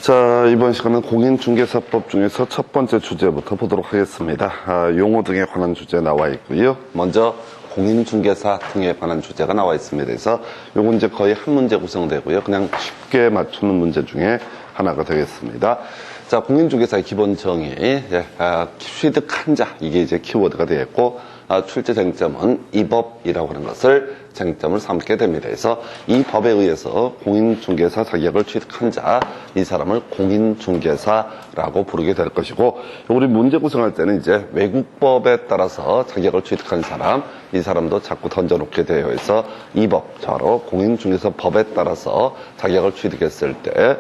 자, 이번 시간은 공인중개사법 중에서 첫 번째 주제부터 보도록 하겠습니다. 용어 등에 관한 주제 나와 있고요. 먼저 공인중개사 등에 관한 주제가 나와 있습니다. 그래서 요건 이제 거의 한 문제 구성되고요. 그냥 쉽게 맞추는 문제 중에 하나가 되겠습니다. 자, 공인중개사의 기본 정의, 취득한 자, 이게 이제 키워드가 되겠고, 출제 쟁점은 이 법이라고 하는 것을 쟁점을 삼게 됩니다. 그래서 이 법에 의해서 공인중개사 자격을 취득한 자, 이 사람을 공인중개사라고 부르게 될 것이고, 우리 문제 구성할 때는 이제 외국법에 따라서 자격을 취득한 사람, 이 사람도 자꾸 던져놓게 되어 있어 이 법, 바로 공인중개사법에 따라서 자격을 취득했을 때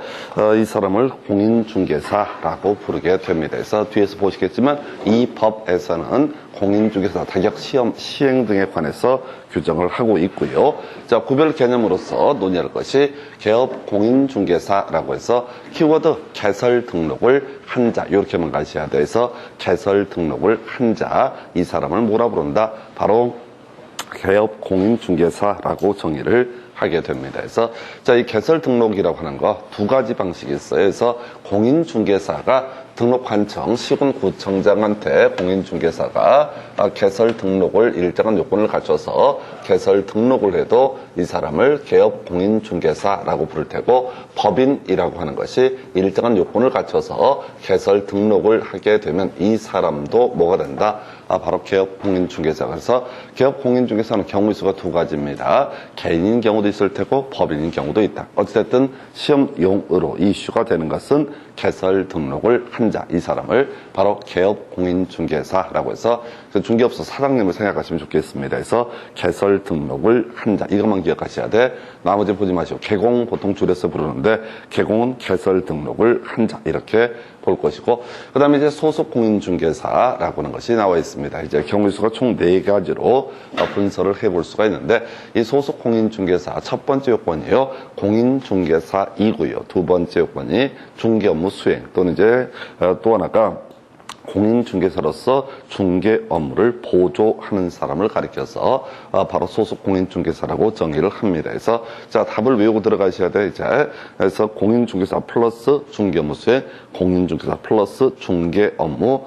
이 사람을 공인중개사라고 부르게 됩니다. 그래서 뒤에서 보시겠지만 이 법에서는 공인중개사 자격 시험 시행 등에 관해서 규정을 하고 있고요. 자, 구별 개념으로서 논의할 것이 개업 공인중개사라고 해서 키워드 개설 등록을 한 자, 이렇게만 가셔야 돼서 개설 등록을 한 자, 이 사람을 뭐라 부른다? 바로 개업 공인중개사라고 정의를 하게 됩니다. 그래서 자, 이 개설 등록이라고 하는 거 두 가지 방식이 있어요. 그래서 공인중개사가 등록관청 시군구청장한테 공인중개사가 개설 등록을 일정한 요건을 갖춰서 개설 등록을 해도 이 사람을 개업 공인중개사라고 부를 테고, 법인이라고 하는 것이 일정한 요건을 갖춰서 개설 등록을 하게 되면 이 사람도 뭐가 된다? 바로 개업 공인중개사. 그래서 개업 공인중개사는 경우의 수가 두 가지입니다. 개인인 경우도 있을 테고 법인인 경우도 있다. 어쨌든 시험용으로 이슈가 되는 것은 개설 등록을 한 자, 이 사람을 바로 개업 공인중개사라고 해서 중개업소 사장님을 생각하시면 좋겠습니다. 그래서 개설 등록을 한 자, 이것만 기억하셔야 돼. 나머지 보지 마시고 개공 보통 줄여서 부르는데 개공은 개설 등록을 한 자, 이렇게 볼 것이고, 그 다음에 이제 소속 공인중개사라고 하는 것이 나와 있습니다. 이제 경우의 수가 총 4가지로 분석을 해볼 수가 있는데, 이 소속 공인중개사 첫 번째 요건이요, 공인중개사이고요. 두 번째 요건이 중개 업무 수행, 또는 이제 또 하나가 공인중개사로서 중개 업무를 보조하는 사람을 가리켜서 바로 소속 공인중개사라고 정의를 합니다. 그래서 자, 답을 외우고 들어가셔야 돼. 이제 그래서 공인중개사 플러스 중개 업무 수행, 공인중개사 플러스 중개 업무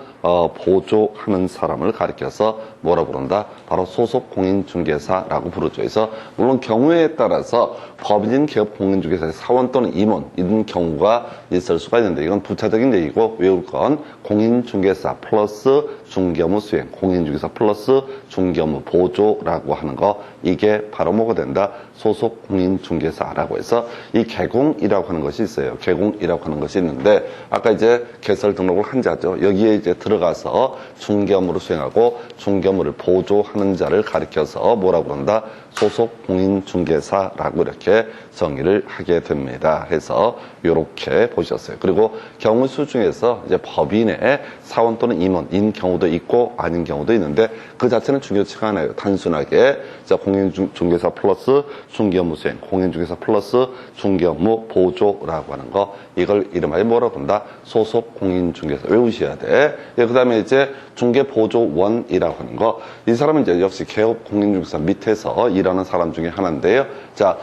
보조하는 사람을 가리켜서 뭐라 부른다? 바로 소속 공인중개사라고 부르죠. 그래서 물론 경우에 따라서 법인 개업 공인중개사의 사원 또는 임원 이런 경우가 있을 수가 있는데, 이건 부차적인 얘기고 외울 건 공인중개사 플러스 중개업무 수행, 공인중개사 플러스 중개업무 보조라고 하는 거, 이게 바로 뭐가 된다? 소속 공인중개사라고 해서 이 개공이라고 하는 것이 있어요. 개공이라고 하는 것이 있는데, 아까 이제 개설 등록을 한 자죠. 여기에 이제 들어가서 중개업무를 수행하고 중개업무를 보조하는 자를 가리켜서 뭐라고 그런다? 소속 공인중개사라고 이렇게 정의를 하게 됩니다. 해서 이렇게 보셨어요. 그리고 경우수 중에서 이제 법인의 사원 또는 임원인 경우도 있고 아닌 경우도 있는데, 그 자체는 중요치가 않아요. 단순하게 자, 공인중개사 플러스 중개업무 수행, 공인중개사 플러스 중개업무 보조라고 하는 거, 이걸 이름하여 뭐라고 한다? 소속 공인중개사. 외우셔야 돼. 그 다음에 이제 중개보조원이라고 하는 거, 이 사람은 이제 역시 개업 공인중개사 밑에서 일하는 사람 중에 하나인데요. 자,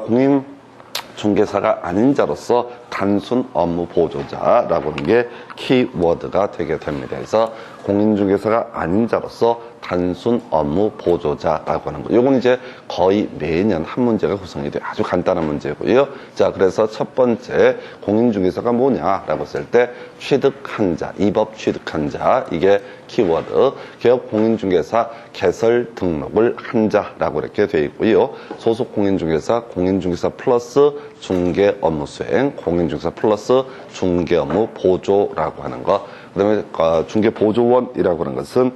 공인중개사가 아닌 자로서 단순 업무 보조자라고 하는 게 키워드가 되게 됩니다. 그래서 공인중개사가 아닌 자로서 단순 업무 보조자라고 하는 거. 요건 이제 거의 매년 한 문제가 구성이 돼요. 아주 간단한 문제고요. 자, 그래서 첫 번째 공인중개사가 뭐냐라고 했을 때 취득한 자, 이 법 취득한 자, 이게 키워드. 개업 공인중개사 개설 등록을 한 자라고 이렇게 되어 있고요. 소속 공인중개사, 공인중개사 플러스 중개 업무 수행, 공인중개사 플러스 중개 업무 보조라고 하는 거. 그다음에 중개보조원이라고 하는 것은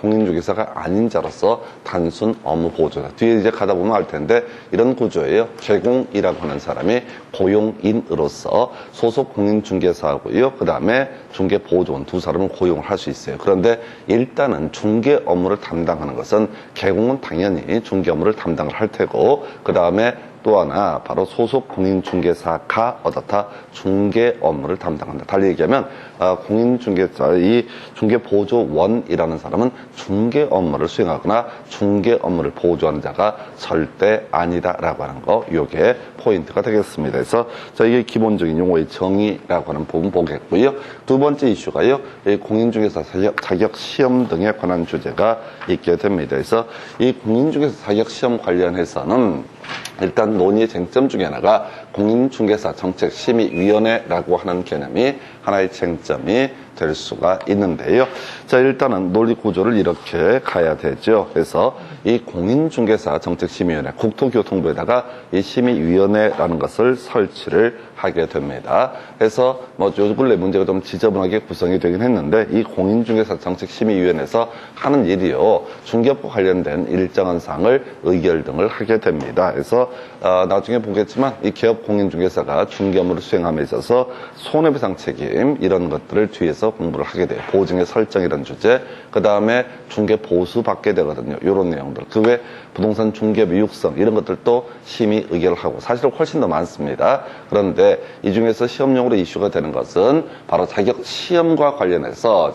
공인중개사가 아닌 자로서 단순 업무 보조자. 뒤에 이제 가다 보면 알 텐데 이런 구조예요. 개공이라고 하는 사람이 고용인으로서 소속 공인중개사하고요. 그 다음에 중개보조원 두 사람을 고용을 할 수 있어요. 그런데 일단은 중개 업무를 담당하는 것은 개공은 당연히 중개 업무를 담당을 할 테고, 그 다음에 또 하나 바로 소속 공인중개사가 어떻다? 중개 업무를 담당한다. 달리 얘기하면 공인중개사, 이 중개보조원이라는 사람은 중개 업무를 수행하거나 중개 업무를 보조하는 자가 절대 아니다라고 하는 거, 요게 포인트가 되겠습니다. 그래서 자, 이게 기본적인 용어의 정의라고 하는 부분 보겠고요. 두 번째 이슈가요, 이 공인중개사 자격 시험 등에 관한 주제가 있게 됩니다. 그래서 이 공인중개사 자격 시험 관련해서는 일단 논의의 쟁점 중에 하나가 공인중개사 정책심의위원회라고 하는 개념이 하나의 쟁점이 될 수가 있는데요. 자, 일단은 논리 구조를 이렇게 가야 되죠. 그래서 이 공인중개사 정책심의위원회, 국토교통부에다가 이 심의위원회라는 것을 설치를 하게 됩니다. 그래서 요 근래 문제가 좀 지저분하게 구성이 되긴 했는데, 이 공인중개사 정책심의위원회에서 하는 일이요, 중개업과 관련된 일정한 사항을 의결 등을 하게 됩니다. 그래서 나중에 보겠지만 이 개업 공인중개사가 중개 업무를 수행함에 있어서 손해배상 책임 이런 것들을 뒤에서 공부를 하게 돼요. 보증의 설정 이런 주제, 그 다음에 중개 보수 받게 되거든요. 이런 내용들. 그 외 부동산 중개 미육성 이런 것들도 심의 의결을 하고, 사실 훨씬 더 많습니다. 그런데 이 중에서 시험용으로 이슈가 되는 것은 바로 자격 시험과 관련해서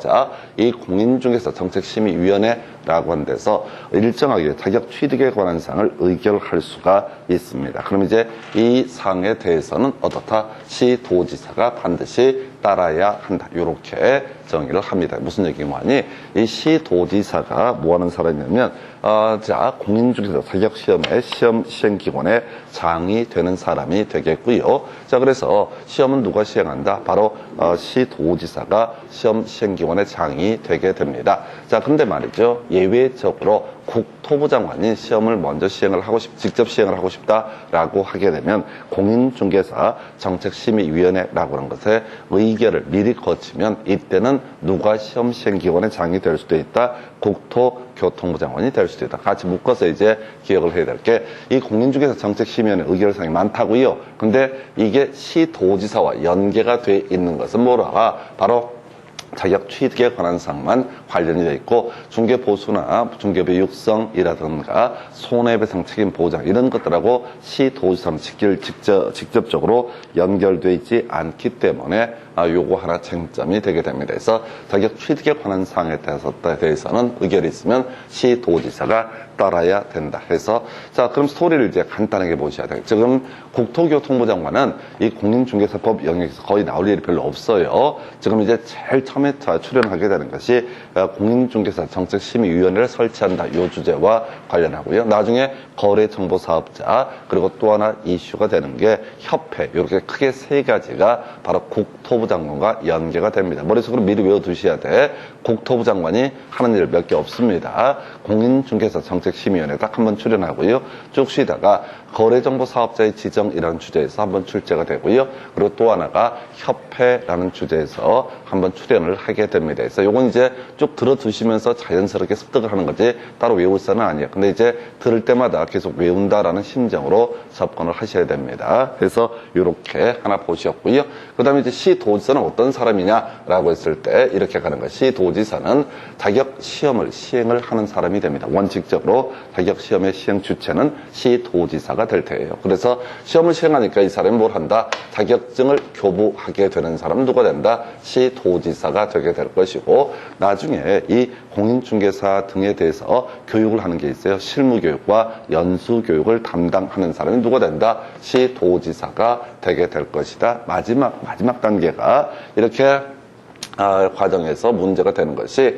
이 공인중개사 정책심의위원회라고 하는 데서 일정하게 자격 취득에 관한 사항을 의결할 수가 있습니다. 그럼 이제 이 사항에 대해서는 어떻다? 시도지사가 반드시 따라야 한다. 이렇게 정의를 합니다. 무슨 얘기냐니, 이 시도지사가 뭐 하는 사람이냐면, 공인중개사 자격시험의 시험 시행기관의 장이 되는 사람이 되겠고요. 자, 그래서 시험은 누가 시행한다? 바로 시도지사가 시험 시행기관의 장이 되게 됩니다. 자, 근데 말이죠, 예외적으로 국토부 장관이 시험을 먼저 직접 시행을 하고 싶다라고 하게 되면 공인중개사 정책심의위원회라고 하는 것에 의결을 미리 거치면 이때는 누가 시험 시행기관의 장이 될 수도 있다? 국토교통부 장관이 될 수도 있다. 같이 묶어서 이제 기억을 해야 될 게, 이 공인중개사 정책심의위원회 의결사항이 많다고요. 근데 이게 시도지사와 연계가 돼 있는 것은 뭐라? 바로 자격 취득에 관한 사항만 관련이 되어 있고, 중개보수나 중개비 육성이라든가 손해배상 책임 보장 이런 것들하고 시도지사는 직접적으로 연결되어 있지 않기 때문에 요거 하나 쟁점이 되게 됩니다. 그래서 자격 취득에 관한 사항에 대해서는 의결이 있으면 시도지사가 따라야 된다 해서, 자, 그럼 스토리를 이제 간단하게 보셔야 돼요. 지금 국토교통부 장관은 이 공인중개사법 영역에서 거의 나올 일이 별로 없어요. 지금 이제 제일 처음에 출연하게 되는 것이 공인중개사 정책심의위원회를 설치한다, 요 주제와 관련하고요. 나중에 거래정보사업자, 그리고 또 하나 이슈가 되는 게 협회, 이렇게 크게 세 가지가 바로 국토부 장관과 연계가 됩니다. 머릿속으로 미리 외워두셔야 돼. 국토부 장관이 하는 일 몇 개 없습니다. 공인중개사 정책심의위원회 딱 한번 출연하고요. 쭉 쉬다가 거래정보사업자의 지정이라는 주제에서 한번 출제가 되고요. 그리고 또 하나가 협회라는 주제에서 한번 출연을 하게 됩니다. 그래서 요건 이제 쭉 들어두시면서 자연스럽게 습득을 하는 거지 따로 외울 사는 아니에요. 근데 이제 들을 때마다 계속 외운다라는 심정으로 접근을 하셔야 됩니다. 그래서 이렇게 하나 보셨고요. 그 다음에 이제 시도지사는 어떤 사람이냐라고 했을 때 이렇게 가는 거예요. 시도지사는 자격 시험을 시행을 하는 사람이 됩니다. 원칙적으로 자격 시험의 시행 주체는 시도지사가 될 테예요. 그래서 시험을 시행하니까 이 사람이 뭘 한다? 자격증을 교부하게 되는 사람은 누가 된다? 시도지사가 되게 될 것이고, 나중에 이 공인중개사 등에 대해서 교육을 하는 게 있어요. 실무교육과 연수교육을 담당하는 사람이 누가 된다? 시도지사가 되게 될 것이다. 마지막 단계가 이렇게 과정에서 문제가 되는 것이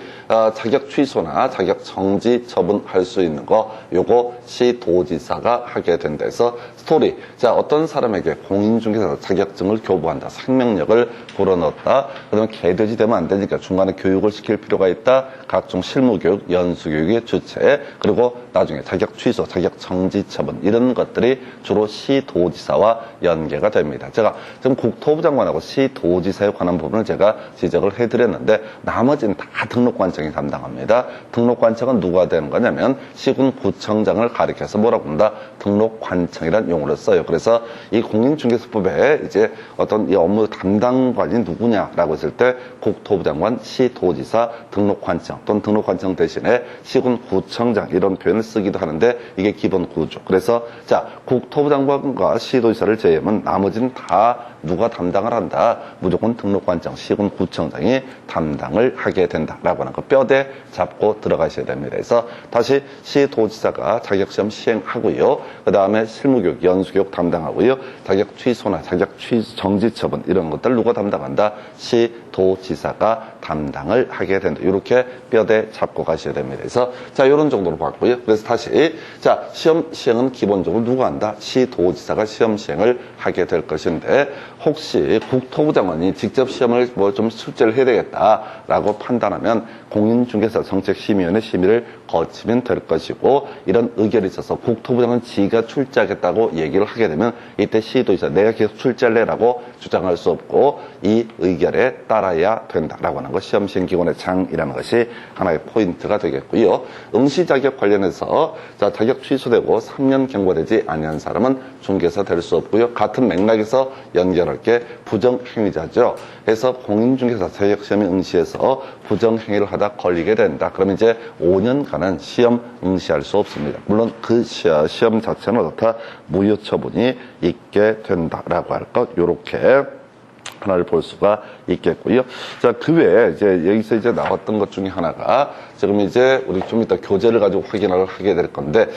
자격 취소나 자격 정지 처분할 수 있는 거, 요거 시도지사가 하게 된다 해서 스토리. 자, 어떤 사람에게 공인중개사 자격증을 교부한다, 생명력을 불어넣었다, 그러면 개돼지 되면 안 되니까 중간에 교육을 시킬 필요가 있다, 각종 실무교육, 연수교육의 주체, 그리고 나중에 자격 취소, 자격 정지 처분 이런 것들이 주로 시도지사와 연계가 됩니다. 제가 지금 국토부 장관하고 시도지사에 관한 부분을 제가 지적을 해드렸는데, 나머지는 다 등록관청이 담당합니다. 등록관청은 누가 되는 거냐면 시군구청장을 가리켜서 뭐라고 한다? 등록관청이라는 용어를 써요. 그래서 이 공인중개사법에 이제 어떤 이 업무 담당관이 누구냐라고 했을 때 국토부 장관, 시도지사, 등록관청 또는 등록관청 대신에 시군구청장 이런 표현을 쓰기도 하는데 이게 기본 구조. 그래서 자, 국토부 장관과 시도지사를 제외하면 나머지는 다 누가 담당을 한다? 무조건 등록관청, 시군구청장이 담당을 하게 된다라고 하는 거 뼈대 잡고 들어가셔야 됩니다. 그래서 다시 시도지사가 자격시험 시행하고요. 그 다음에 실무교육, 연수교육 담당하고요. 자격 취소나 자격 정지 처분 이런 것들 누가 담당한다? 시도지사가 담당을 하게 된다. 이렇게 뼈대 잡고 가셔야 됩니다. 그래서 자, 이런 정도로 봤고요. 그래서 다시 자, 시험 시행은 기본적으로 누가 한다? 시도지사가 시험 시행을 하게 될 것인데 혹시 국토부 장관이 직접 시험을 뭐 좀 출제를 해야 되겠다라고 판단하면 공인중개사 정책심의위원회 심의를 거치면 될 것이고 이런 의견이 있어서 국토부 장관 지가 출제하겠다고 얘기를 하게 되면 이때 시도지사 내가 계속 출제할래라고 주장할 수 없고 이 의견에 따라야 된다라고 하는 것 시험 시행 기관의 장이라는 것이 하나의 포인트가 되겠고요. 응시 자격 관련해서 자, 자격 취소되고 3년 경과되지 아니한 사람은 중개사 될 수 없고요. 같은 맥락에서 연결할 게 부정행위자죠. 그래서 공인중개사 자격시험에 응시해서 부정행위를 하다 걸리게 된다. 그러면 이제 5년간은 시험 응시할 수 없습니다. 물론 그 시험 자체는 어떻다 무효 처분이 있게 된다라고 할 것 요렇게 하나를 볼 수가 있겠고요. 자, 그 외에 이제 여기서 이제 나왔던 것 중에 하나가 지금 이제 우리 좀 이따 교재를 가지고 확인을 하게 될 건데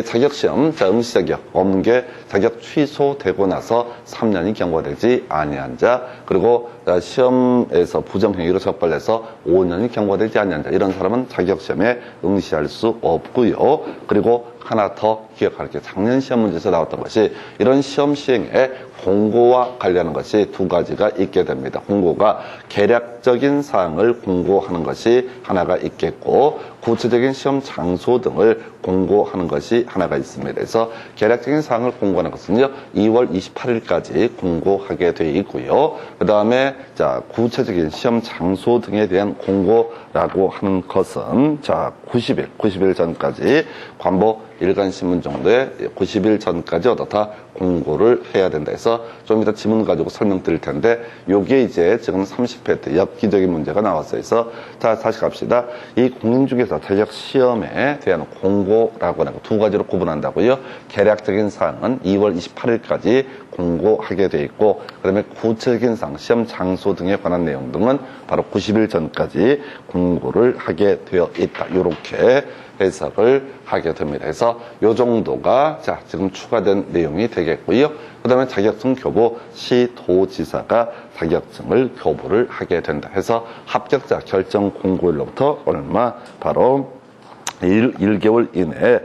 자격시험, 자, 응시 자격 없는 게 자격 취소되고 나서 3년이 경과되지 아니한 자 그리고 시험에서 부정행위로 적발돼서 5년이 경과되지 아니한 자 이런 사람은 자격시험에 응시할 수 없고요. 그리고 하나 더 기억할 게 작년 시험 문제에서 나왔던 것이 이런 시험 시행에 공고와 관련한 것이 두 가지가 있게 됩니다. 공고가 계략적인 사항을 공고하는 것이 하나가 있겠고 구체적인 시험 장소 등을 공고하는 것이 하나가 있습니다. 그래서 계략적인 사항을 공고하는 것은요 2월 28일까지 공고하게 되어 있고요. 그 다음에 자 구체적인 시험 장소 등에 대한 공고라고 하는 것은 자 90일 전까지 관보 일간신문 정도에 90일 전까지 어떻다 공고를 해야 된다 해서 좀 이따 지문 가지고 설명드릴 텐데 요게 이제 지금 30회 때 엽기적인 문제가 나왔어요. 그래서 자 다시 갑시다. 이 공인중개사 자격시험에 대한 공고라고 하는 거 두 가지로 구분한다고요. 계략적인 사항은 2월 28일까지 공고하게 돼 있고 그다음에 구체적인 사항, 시험 장소 등에 관한 내용 등은 바로 90일 전까지 공고를 하게 되어 있다. 이렇게 해석을 하게 됩니다. 그래서 요 정도가 자 지금 추가된 내용이 되겠고요. 그 다음에 자격증 교부 시도지사가 자격증을 교부를 하게 된다 해서 합격자 결정 공고일로부터 얼마 바로 1개월 이내에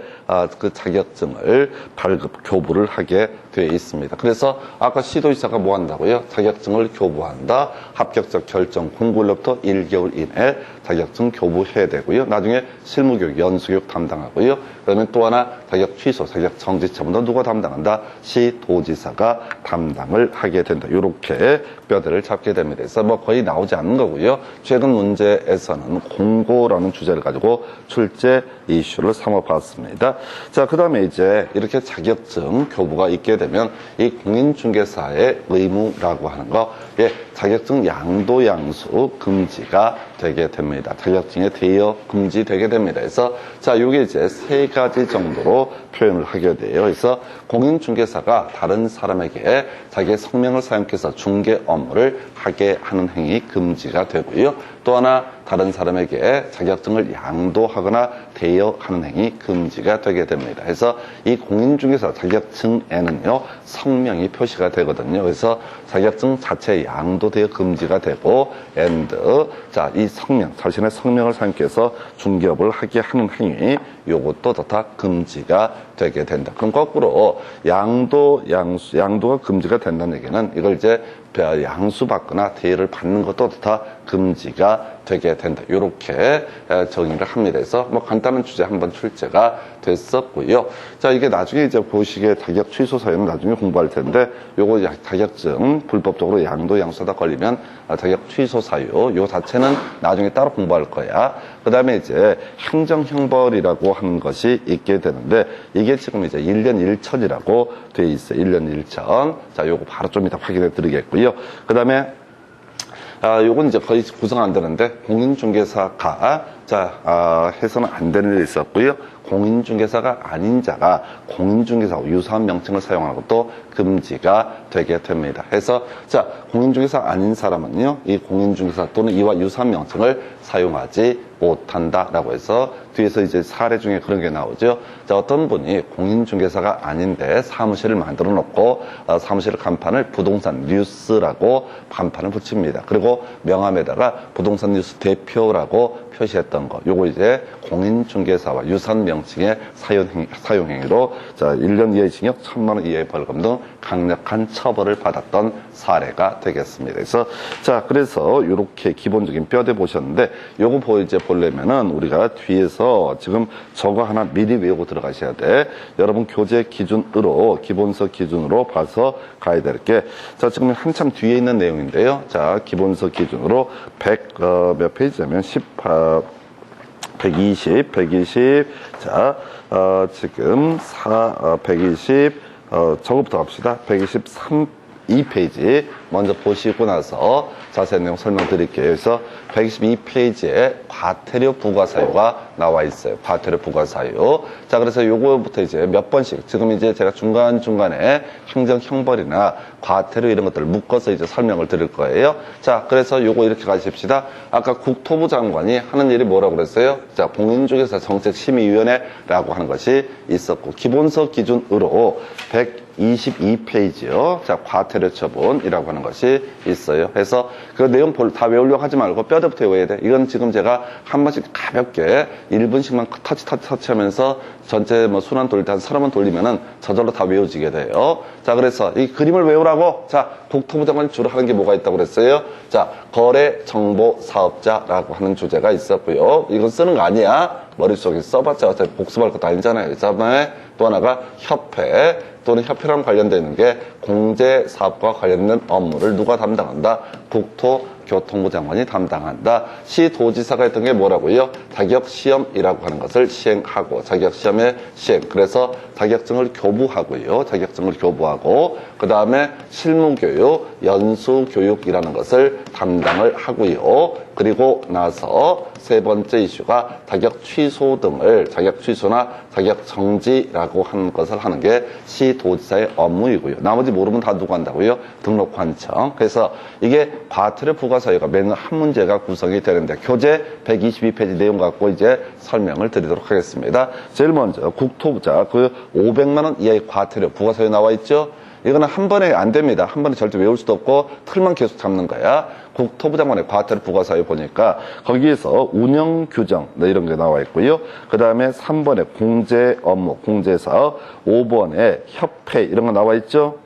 그 자격증을 발급, 교부를 하게 되어 있습니다. 그래서 아까 시도지사가 뭐 한다고요? 자격증을 교부한다. 합격자 결정 공고일로부터 1개월 이내에 자격증 교부해야 되고요. 나중에 실무교육, 연수교육 담당하고요. 그 다음에 또 하나 자격 취소, 자격 정지 처분도 누가 담당한다? 시도지사가 담당을 하게 된다. 이렇게 뼈대를 잡게 됩니다. 그래서 뭐 거의 나오지 않는 거고요. 최근 문제에서는 공고라는 주제를 가지고 출제 이슈를 삼아봤습니다. 자, 그 다음에 이제 이렇게 자격증 교부가 있게 되면 이 공인중개사의 의무라고 하는 거, 예, 자격증 양도 양수 금지가 되게 됩니다. 자격증의 대여 금지되게 됩니다. 그래서 자, 이게 이제 세 가지 정도로 표현을 하게 돼요. 그래서 공인중개사가 다른 사람에게 자기의 성명을 사용해서 중개 업무를 하게 하는 행위 금지가 되고요. 또 하나 다른 사람에게 자격증을 양도하거나 대여하는 행위 금지가 되게 됩니다. 그래서 이 공인중개사 자격증에는요 성명이 표시가 되거든요. 그래서 자격증 자체 양도 대여 금지가 되고 자, 이 성명, 자신의 성명을 사용해서 중개업을 하게 하는 행위 요것도 다 금지가 되게 된다. 그럼 거꾸로 양도가 금지가 된다는 얘기는 이걸 이제 양수받거나 대여를 받는 것도 다 금지가 되게 된다. 이렇게 정의를 합니다. 그래서 뭐 간단한 주제 한번 출제가 됐었고요. 자, 이게 나중에 이제 보시기에 자격 취소 사유는 나중에 공부할 텐데, 요거 자격증 불법적으로 양도양수하다 걸리면 자격 취소 사유, 요 자체는 나중에 따로 공부할 거야. 그 다음에 이제 행정형벌이라고 하는 것이 있게 되는데, 이게 지금 이제 1년 1천이라고 돼 있어요. 1년 1천. 자, 요거 바로 좀 이따 확인해 드리겠고요. 그 다음에 요건 이제 거의 구성 안 되는데, 공인중개사가, 해서는 안 되는 일이 있었고요. 공인중개사가 아닌 자가 공인중개사하고 유사한 명칭을 사용하는 것도 금지가 되게 됩니다. 해서, 공인중개사 아닌 사람은요, 이 공인중개사 또는 이와 유사한 명칭을 사용하지 못한다라고 해서, 뒤에서 이제 사례 중에 그런 게 나오죠. 어떤 분이 공인중개사가 아닌데 사무실을 만들어 놓고, 사무실 간판을 부동산 뉴스라고 간판을 붙입니다. 그리고 명함에다가 부동산 뉴스 대표라고 표시했던 거. 요거 이제 공인중개사와 유사한 명칭의 사용행위로 1년 이하의 징역, 1,000만 원 이하의 벌금 등 강력한 처벌을 받았던 사례가 되겠습니다. 그래서 이렇게 기본적인 뼈대 보셨는데, 요거 이제 보려면은 우리가 뒤에서 지금 저거 하나 미리 외우고 들어가셔야 돼. 여러분 교재 기준으로, 기본서 기준으로 봐서 가야 될 게, 지금 한참 뒤에 있는 내용인데요. 기본서 기준으로 몇 페이지냐면 120, 지금 120, 저거부터 갑시다. 123페이지 먼저 보시고 나서 자세한 내용 설명드릴게요. 그래서 122페이지에 과태료 부과 사유가 나와 있어요. 과태료 부과 사유. 그래서 요거부터 이제 몇 번씩, 지금 이제 제가 중간중간에 행정형벌이나 과태료 이런 것들을 묶어서 이제 설명을 드릴 거예요. 그래서 요거 이렇게 가십시다. 아까 국토부 장관이 하는 일이 뭐라고 그랬어요? 공인중개사 정책심의위원회라고 하는 것이 있었고, 기본서 기준으로 122페이지요. 과태료 처분이라고 하는 것이 있어요. 그래서 그 내용 다 외우려고 하지 말고 뼈대부터 외워야 돼. 이건 지금 제가 한 번씩 가볍게 1분씩만 터치 하면서 전체 순환 돌릴 때 한 30번 돌리면은 저절로 다 외워지게 돼요. 그래서 이 그림을 외우라고, 국토부 장관이 주로 하는 게 뭐가 있다고 그랬어요? 거래정보사업자라고 하는 주제가 있었고요. 이건 쓰는 거 아니야. 머릿속에 써봤자 어차피 복습할 것도 아니잖아요. 그 다음에 또 하나가 협회 또는 협회랑 관련되어 있는 게 공제사업과 관련된 업무를 누가 담당한다? 국토교통부 장관이 담당한다. 시도지사가 했던 게 뭐라고요? 자격시험이라고 하는 것을 시행하고, 자격시험의 시행. 그래서 자격증을 교부하고요. 자격증을 교부하고, 그 다음에 실무교육, 연수교육이라는 것을 담당을 하고요. 그리고 나서 세 번째 이슈가 자격 취소 등을, 자격 취소나 자격 정지라고 하는 것을 하는 게 시도지사의 업무이고요. 나머지 모르면 다 누가 한다고요? 등록관청. 그래서 이게 과태료 부과 사유가 매년 한 문제가 구성이 되는데, 교재 122페이지 내용 갖고 이제 설명을 드리도록 하겠습니다. 제일 먼저 국토부, 그 500만 원 이하의 과태료 부과 사유 나와 있죠? 이거는 한 번에 안 됩니다. 한 번에 절대 외울 수도 없고 틀만 계속 잡는 거야. 국토부 장관의 과태료 부과 사유 보니까 거기에서 운영 규정 이런 게 나와 있고요. 그 다음에 3번에 공제 업무, 공제사업, 5번에 협회 이런 거 나와 있죠?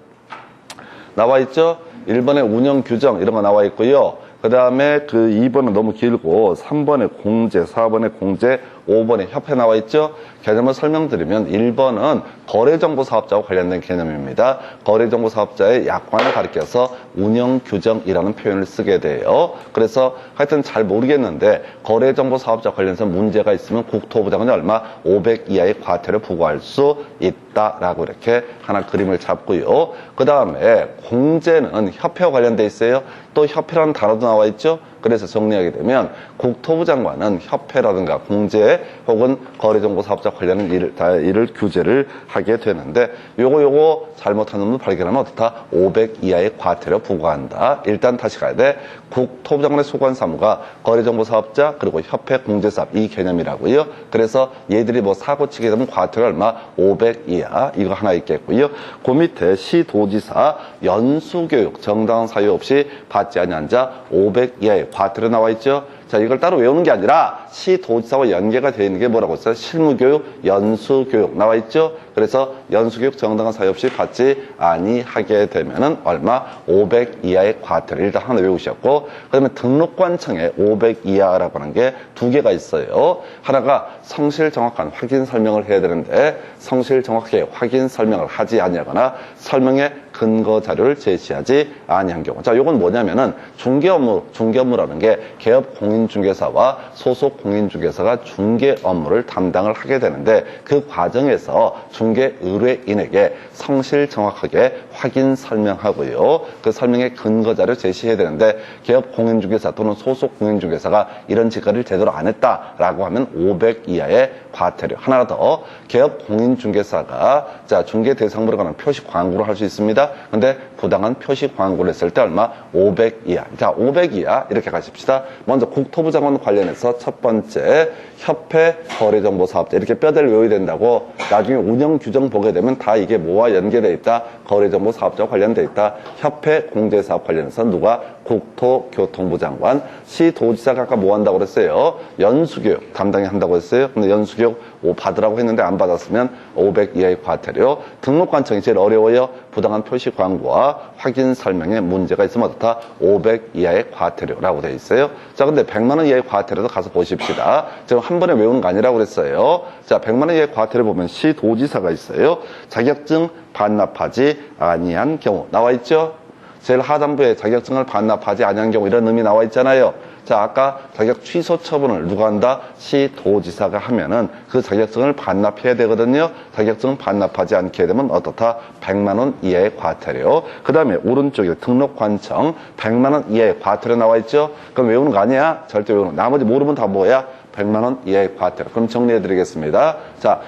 나와 있죠? 1번에 운영 규정 이런 거 나와 있고요. 그 다음에 2번은 너무 길고 3번에 공제, 4번에 공제, 5번에 협회 나와 있죠? 개념을 설명드리면 1번은 거래정보사업자와 관련된 개념입니다. 거래정보사업자의 약관을 가리켜서 운영규정이라는 표현을 쓰게 돼요. 그래서 하여튼 잘 모르겠는데 거래정보사업자 관련해서 문제가 있으면 국토부 장관이 얼마 500 이하의 과태료 부과할 수 있다라고 이렇게 하나 그림을 잡고요. 그 다음에 공제는 협회와 관련돼 있어요. 또 협회라는 단어도 나와 있죠. 그래서 정리하게 되면 국토부 장관은 협회라든가 공제 혹은 거래정보사업자 관련한 일을 규제를 하게 되는데, 요거 잘못한 놈을 발견하면 어떻다? 500 이하의 과태료 부과한다. 일단 다시 가야 돼. 국토부 장관의 소관 사무가 거래정보사업자 그리고 협회 공제사업 이 개념이라고요. 그래서 얘들이 사고 치게 되면 과태료 얼마? 500 이하. 이거 하나 있겠고요. 그 밑에 시도지사 연수교육 정당한 사유 없이 받지 아니한 자 500 이하의 과태료 나와 있죠. 자, 이걸 따로 외우는 게 아니라 시도지사와 연계가 되어 있는 게 뭐라고 했어요? 실무교육, 연수교육 나와 있죠? 그래서 연수교육 정당한 사유 없이 받지 아니하게 되면은 얼마? 500 이하의 과태료 일단 하나 외우셨고, 그 다음에 등록관청에 500 이하라고 하는 게 두 개가 있어요. 하나가 성실 정확한 확인 설명을 해야 되는데 성실 정확하게 확인 설명을 하지 아니하거나 설명의 근거 자료를 제시하지 아니한 경우. 자, 요건 뭐냐면은 중개업무라는 게 개업 공인중개사와 소속 공인중개사가 중개 업무를 담당을 하게 되는데 그 과정에서 중개 의뢰인에게 성실 정확하게 확인 설명하고요. 그 설명의 근거 자료 제시해야 되는데 개업 공인중개사 또는 소속 공인중개사가 이런 직거래를 제대로 안 했다라고 하면 500 이하의 과태료. 하나 더, 개업 공인중개사가 자 중개 대상물에 관한 표시 광고를 할 수 있습니다. 근데 부당한 표시 광고를 했을 때 얼마? 500 이하. 자, 500 이하 이렇게 가십시다. 먼저 국토부 장관 관련해서 첫 번째 협회 거래정보사업자 이렇게 뼈대를 외워야 된다고. 나중에 운영 규정 보게 되면 다 이게 뭐와 연계되어 있다? 거래정보사업자와 관련되어 있다. 협회 공제사업 관련해서 누가? 국토교통부 장관. 시도지사가 아까 뭐 한다고 그랬어요? 연수교육 담당이 한다고 했어요. 근데 연수교육 받으라고 했는데 안 받았으면 500 이하의 과태료. 등록관청이 제일 어려워요. 부당한 표시 광고와 확인 설명에 문제가 있으면 어떻다? 500 이하의 과태료라고 되어 있어요. 자, 근데 100만 원 이하의 과태료도 가서 보십시다. 지금 한 번에 외우는 거 아니라고 그랬어요. 자, 100만 원 이하의 과태료 보면 시도지사가 있어요. 자격증 반납하지 아니한 경우 나와 있죠? 제일 하단부에 자격증을 반납하지 아니한 경우 이런 의미 나와 있잖아요. 자, 아까 자격 취소 처분을 누가 한다? 시도지사가 하면은 그 자격증을 반납해야 되거든요. 자격증 반납하지 않게 되면 어떻다? 100만 원 이하의 과태료. 그 다음에 오른쪽에 등록관청 100만 원 이하의 과태료 나와 있죠? 그럼 외우는 거 아니야? 절대 외우는 거. 나머지 모르면 다 뭐야? 100만 원 이하의 과태료. 그럼 정리해 드리겠습니다. 자,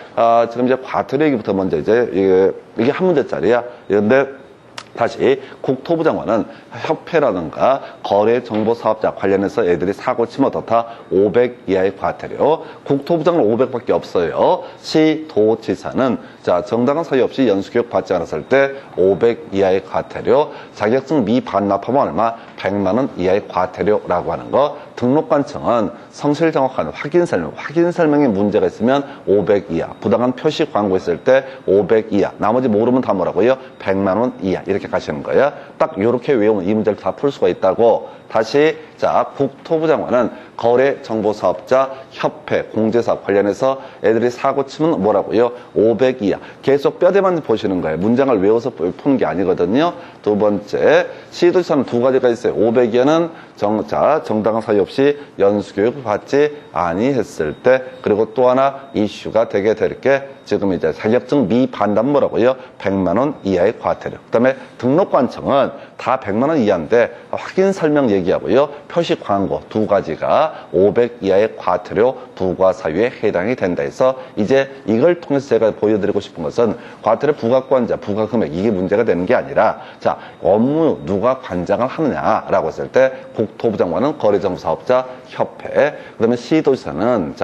지금 이제 과태료 얘기부터 먼저 이제 이게 한 문제짜리야. 그런데 다시 국토부 장관은 협회라든가 거래정보사업자 관련해서 애들이 사고 치면 어떻다? 500 이하의 과태료. 국토부 장관 500밖에 없어요. 시도지사는 자 정당한 사유 없이 연수교육 받지 않았을 때 500 이하의 과태료. 자격증 미반납하면 얼마? 100만 원 이하의 과태료라고 하는 거. 등록관청은 성실 정확한 확인 설명에 문제가 있으면 500 이하. 부당한 표시 광고했을 때 500 이하. 나머지 모르면 다 뭐라고요? 100만 원 이하. 이렇게 가시는 거예요. 딱 이렇게 외우면 이 문제를 다 풀 수가 있다고. 다시 자 국토부 장관은 거래정보사업자 협회 공제사업 관련해서 애들이 사고 치면 뭐라고요? 500 이하. 계속 뼈대만 보시는 거예요. 문장을 외워서 푸는 게 아니거든요. 두 번째 시도지사는 두 가지가 있어요. 500 이하는 정당한 사유 없이 연수교육을 받지 아니했을 때. 그리고 또 하나 이슈가 되게 될 게 지금 이제 자격증 미반납 뭐라고요? 100만 원 이하의 과태료. 그 다음에 등록관청은 다 100만 원 이하인데 확인 설명 얘기하고요. 표시 광고 두 가지가 500 이하의 과태료 부과 사유에 해당이 된다 해서 이제 이걸 통해서 제가 보여드리고 싶은 것은 과태료 부과권자, 부과금액 이게 문제가 되는 게 아니라 자 업무 누가 관장을 하느냐라고 했을 때 국토부 장관은 거래정보사업자 협회, 그다음에 시도지사는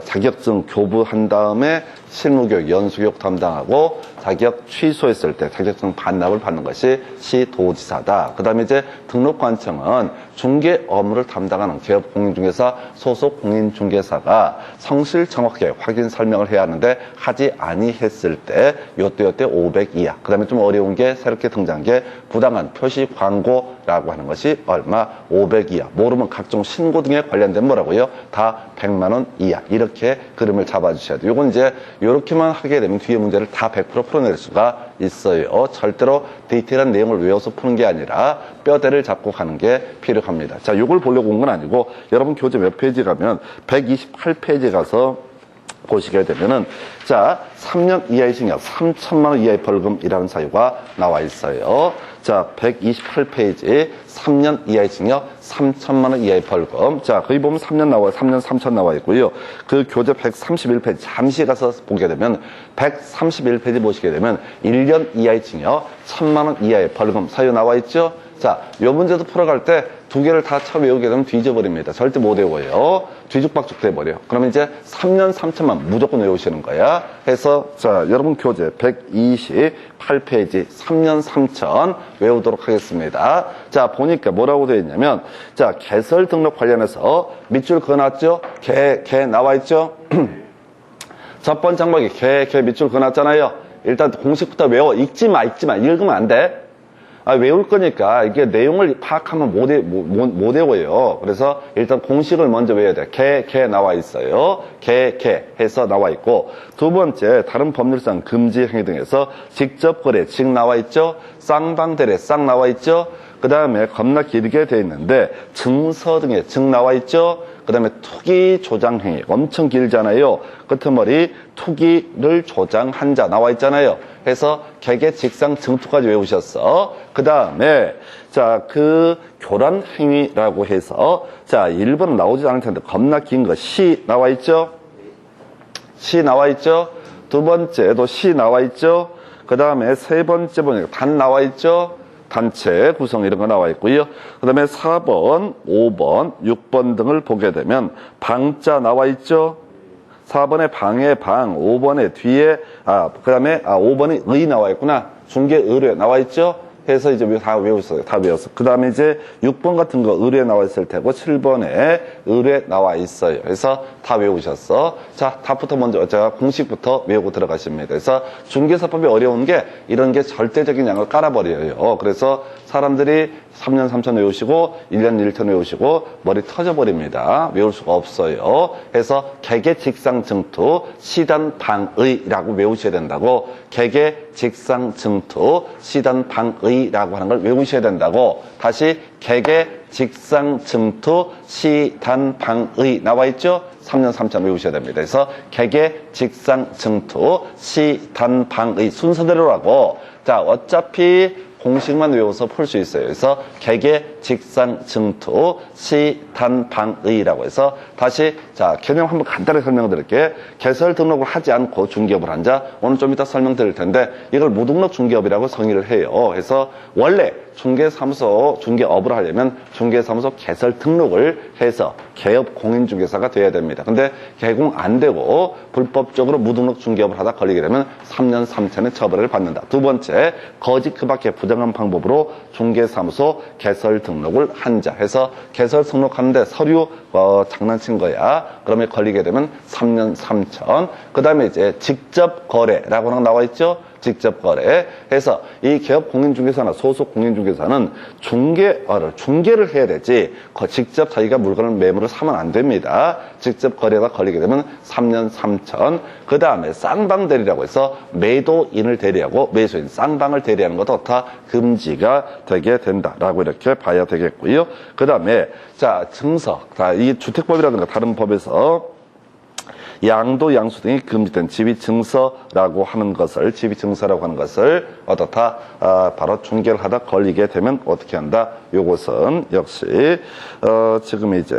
자격증 교부한 다음에 실무교육, 연수교육 담당하고 자격 취소했을 때 자격증 반납을 받는 것이 시도지사다. 그 다음에 이제 등록관청은 중개 업무를 담당하는 개업 공인중개사, 소속 공인중개사가 성실 정확하게 확인 설명을 해야 하는데 하지 아니했을 때 요때 500 이하. 그 다음에 좀 어려운 게 새롭게 등장한 게 부당한 표시 광고라고 하는 것이 얼마? 500 이하. 모르면 각종 신고 등에 관련된 뭐라고요? 다 100만 원 이하. 이렇게 그림을 잡아주셔야 돼요. 요건 이제 요렇게만 하게 되면 뒤에 문제를 다 100% 풀어낼 수가 있어요. 절대로 디테일한 내용을 외워서 푸는 게 아니라 뼈대를 잡고 가는 게 필요합니다. 자, 요걸 보려고 온 건 아니고 여러분 교재 몇 페이지 가면 128페이지 가서 보시게 되면은 자 3년 이하의 징역 3천만 원 이하의 벌금이라는 사유가 나와 있어요. 자 128페이지 3년 이하의 징역 3천만 원 이하의 벌금. 자 거기 보면 3년 나와요. 3년 3천 나와 있고요. 그 교재 131페이지 잠시 가서 보게 되면 131페이지 보시게 되면 1년 이하의 징역 1,000만 원 이하의 벌금 사유 나와 있죠. 자, 요 문제도 풀어갈 때 두 개를 다 처음 외우게 되면 뒤져버립니다. 절대 못 외워요. 뒤죽박죽 돼버려. 그러면 이제 3년 3천만 무조건 외우시는 거야. 해서, 자, 여러분 교재 128페이지 3년 3천 외우도록 하겠습니다. 자, 보니까 뭐라고 되어 있냐면, 자, 개설 등록 관련해서 밑줄 그어놨죠? 개 나와 있죠? 첫 번째 항목에 개 밑줄 그어놨잖아요. 일단 공식부터 외워. 읽지 마. 읽으면 안 돼. 외울 거니까 이게 내용을 파악하면 못 외워요. 그래서 일단 공식을 먼저 외워야 돼. 개 나와 있어요. 개 해서 나와 있고, 두 번째 다른 법률상 금지 행위 등에서 직접 거래 직 나와 있죠. 쌍방대례 쌍 나와 있죠. 그 다음에 겁나 길게 돼 있는데 증서 등에 증 나와 있죠. 그 다음에 투기 조장 행위 엄청 길잖아요. 끄트머리 투기를 조장한 자 나와 있잖아요. 해서 개개 직상 증투까지 외우셨어. 그 다음에 자, 그 교란 행위라고 해서 자, 1번은 나오지 않을 텐데 겁나 긴 거 시 나와 있죠. 시 나와 있죠. 두 번째도 시 나와 있죠. 그 다음에 세 번째 보니까 단 나와 있죠. 단체 구성 이런 거 나와 있고요. 그 다음에 4번, 5번, 6번 등을 보게 되면 방자 나와 있죠. 4번에 방에 방, 5번에 뒤에, 그 다음에 5번에 의 나와 있구나. 중개 의뢰 나와 있죠. 해서 이제 다 외웠어요. 다 외웠어. 그 다음에 이제 6번 같은 거 의뢰 나와 있을 테고 7번에 의뢰 나와 있어요. 그래서 다 외우셨어. 자, 답부터 먼저 제가 공식부터 외우고 들어가십니다. 그래서 중개사법이 어려운 게 이런 게 절대적인 양을 깔아버려요. 그래서 사람들이 3년 3천 외우시고 1년 1천 외우시고 머리 터져버립니다. 외울 수가 없어요. 해서 개개 직상 증투 시단 방의라고 외우셔야 된다고. 개개 직상 증투 시단 방의라고 하는 걸 외우셔야 된다고. 다시 개개 직상 증투 시단 방의 나와 있죠? 3년 3천 외우셔야 됩니다. 그래서 개개 직상 증투 시단 방의 순서대로라고. 자, 어차피 공식만 외워서 풀 수 있어요. 그래서 개개 직상 증투 시단 방의라고 해서 다시 자, 개념 한번 간단히 설명드릴게요. 개설 등록을 하지 않고 중개업을 한 자, 오늘 좀 이따 설명드릴 텐데 이걸 무등록 중개업이라고 정의를 해요. 그래서 원래 중개사무소 중개업을 하려면 중개사무소 개설 등록을 해서 개업 공인중개사가 돼야 됩니다. 근데 개공 안 되고 불법적으로 무등록 중개업을 하다 걸리게 되면 3년 3천의 처벌을 받는다. 두 번째, 거짓 그 밖에 부정한 방법으로 중개사무소 개설 등록을 한 자 해서 개설 등록하는데 서류 장난친 거야. 그러면 걸리게 되면 3년 3천. 그 다음에 이제 직접 거래라고 하는 거 나와 있죠. 직접 거래 해서 이 개업 공인중개사나 소속 공인중개사는 중개를 해야 되지 직접 자기가 물건을 매물을 사면 안 됩니다. 직접 거래가 걸리게 되면 3년 3천. 그 다음에 쌍방대리라고 해서 매도인을 대리하고 매수인 쌍방을 대리하는 것도 다 금지가 되게 된다라고 이렇게 봐야 되겠고요. 그 다음에 자, 증서. 자, 이 주택법이라든가 다른 법에서 양도, 양수 등이 금지된 지위증서라고 하는 것을, 어떻다, 바로 중개를 하다 걸리게 되면 어떻게 한다? 요것은 역시, 지금 이제,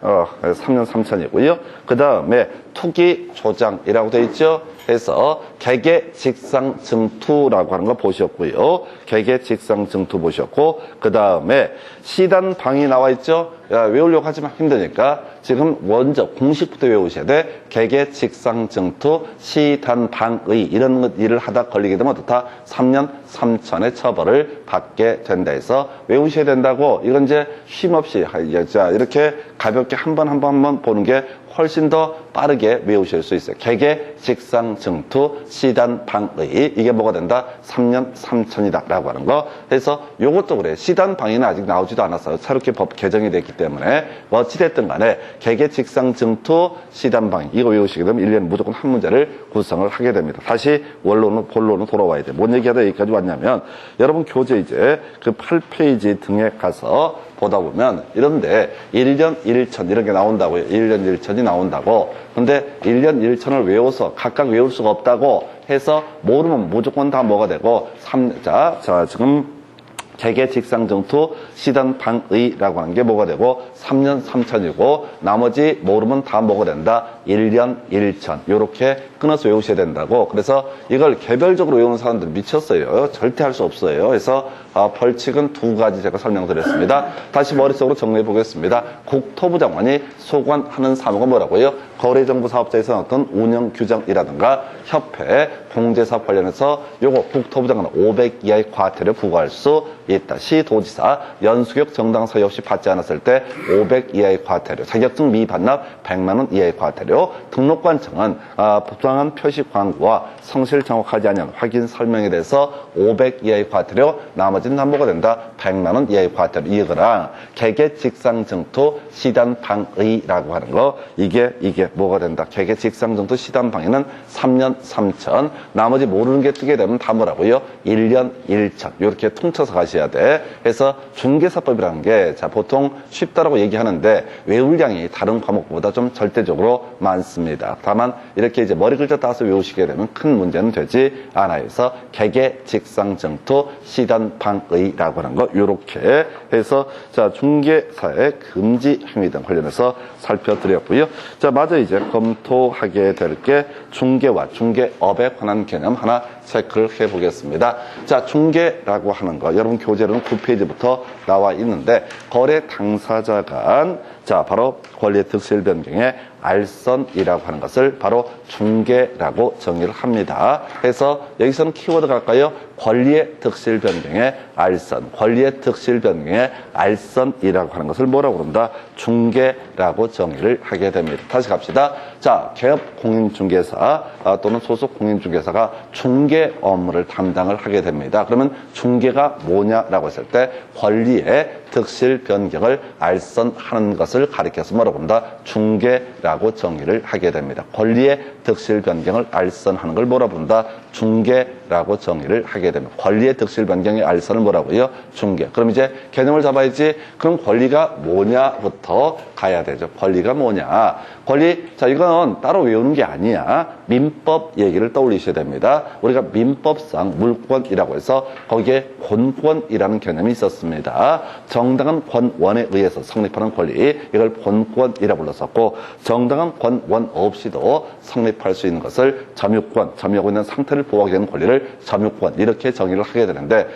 3년 3천이고요. 그 다음에 투기 조장이라고 되어 있죠? 해서 개개 직상 증투라고 하는 거 보셨고요. 개개 직상 증투 보셨고, 그 다음에 시단 방이 나와 있죠? 야, 외우려고 하지만 힘드니까 지금 먼저 공식부터 외우셔야 돼. 개개 직상 증투 시단 방의 이런 일을 하다 걸리게 되면 어떻다? 3년 3천의 처벌을 받게 된다 해서 외우셔야 된다고. 이건 이제 쉼없이 자, 이렇게 가볍게 한 번 보는 게 훨씬 더 빠르게 외우실 수 있어요. 개개 직상 증투 시단 방의 이게 뭐가 된다? 3년 3천이다 라고 하는 거. 그래서 요것도 그래. 시단 방의는 아직 나오지도 않았어요. 새롭게 법 개정이 됐기 때문에 어찌됐든 간에 개개 직상 증투 시단 방의 이거 외우시게 되면 1년에 무조건 한 문제를 구성을 하게 됩니다. 다시 본론은 돌아와야 돼. 뭔 얘기하다 여기까지 왔냐면 여러분 교재 이제 그 8페이지 등에 가서 보다 보면 이런데 1년 1천 이런 게 나온다고요. 1년 1천이 나온다고. 근데 1년 1천을 외워서 각각 외울 수가 없다고 해서 모르면 무조건 다 뭐가 되고 자, 지금 개개 직상 증투 시단 방의라고 하는 게 뭐가 되고 3년 3천이고 나머지 모르면 다 뭐가 된다? 1년 1천 요렇게 끊어서 외우셔야 된다고. 그래서 이걸 개별적으로 외우는 사람들 미쳤어요. 절대 할 수 없어요. 그래서 벌칙은 두 가지 제가 설명드렸습니다. 다시 머릿속으로 정리해 보겠습니다. 국토부 장관이 소관하는 사무가 뭐라고요? 거래정보사업자에서 어떤 운영 규정이라든가 협회, 공제사업 관련해서 요거 국토부 장관은 500 이하의 과태료 부과할 수 있다. 시도지사 연수격 정당 서의 없이 받지 않았을 때 500 이하의 과태료, 자격증 미반납 100만 원 이하의 과태료, 등록관청은 부당한 표시 광고와 성실 정확하지 않은 확인 설명에 대해서 500 이하의 과태료, 나머지는 담보가 된다. 100만 원 이하의 과태료. 이거랑 개개 직상 증토 시단 방의라고 하는 거, 이게 뭐가 된다. 개개 직상 증토 시단 방의는 3년 3천, 나머지 모르는 게 뜨게 되면 다 뭐라고요? 1년 1천. 이렇게 통쳐서 가셔야 돼. 그래서 중개사법이라는 게 보통 쉽다라고 얘기하는데 외울 양이 다른 과목보다 좀 절대적으로 많습니다. 다만 이렇게 이제 머리 글자 따서 외우시게 되면 큰 문제는 되지 않아요. 그래서 개개 직상 증토 시단 방의라고 하는 거, 요렇게 해서 중개사의 금지 행위 등 관련해서 살펴드렸고요. 마저 이제 검토하게 될 게 중개와 중개업에 관한 개념 하나 체크를 해보겠습니다. 중개라고 하는 거, 여러분 교재로는 9페이지부터 나와 있는데, 거래 당사자 간, 바로 권리의 득실 변경의 알선이라고 하는 것을 바로 중개라고 정의를 합니다. 그래서 여기서는 키워드가 갈까요? 권리의 득실 변경의 알선, 권리의 득실 변경의 알선이라고 하는 것을 뭐라고 그런다? 중개라고 정의를 하게 됩니다. 다시 갑시다. 개업 공인중개사 또는 소속 공인중개사가 중개 업무를 담당을 하게 됩니다. 그러면 중개가 뭐냐라고 했을 때 권리의 득실 변경을 알선하는 것을 가리켜서 뭐라고 한다? 중개라고 정의를 하게 됩니다. 권리의 득실 변경을 알선하는 걸 뭐라고 한다? 중개라고 정의를 하게 됩니다. 권리의 득실 변경의 알선을 뭐라고요? 중개. 그럼 이제 개념을 잡아야지. 그럼 권리가 뭐냐부터 가야 되죠. 권리가 뭐냐? 권리, 이건 따로 외우는 게 아니야. 민법 얘기를 떠올리셔야 됩니다. 우리가 민법상 물권이라고 해서 거기에 본권이라는 개념이 있었습니다. 정당한 권원에 의해서 성립하는 권리, 이걸 본권이라고 불렀었고, 정당한 권원 없이도 성립할 수 있는 것을 점유권, 점유하고 있는 상태를 보호하게 되는 권리를 점유권, 이렇게 정의를 하게 되는데,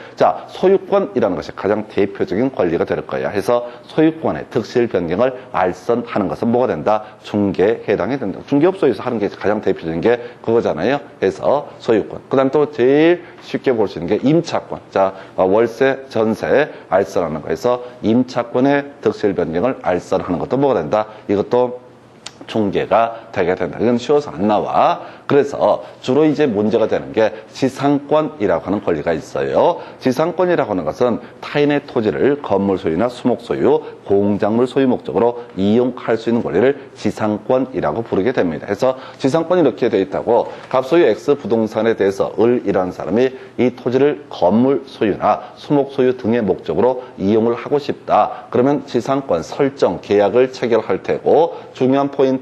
소유권이라는 것이 가장 대표적인 권리가 될 거야. 해서 소유권의 득실 변경을 알선하는 것은 뭐가 된다? 중개에 해당이 된다. 중개업소에서 하는 게 가장 대표적인 게 그거잖아요. 그래서 소유권. 그 다음에 또 제일 쉽게 볼 수 있는 게 임차권. 월세, 전세 알선하는 거에서 임차권의 득실 변경을 알선하는 것도 뭐가 된다? 이것도 중개가 되게 된다. 이건 쉬워서 안 나와. 그래서 주로 이제 문제가 되는 게 지상권이라고 하는 권리가 있어요. 지상권이라고 하는 것은 타인의 토지를 건물 소유나 수목 소유, 공작물 소유 목적으로 이용할 수 있는 권리를 지상권이라고 부르게 됩니다. 그래서 지상권이 이렇게 되어 있다고 갑소유 X 부동산에 대해서 을이라는 사람이 이 토지를 건물 소유나 수목 소유 등의 목적으로 이용을 하고 싶다. 그러면 지상권 설정 계약을 체결할 테고, 중요한 포인트,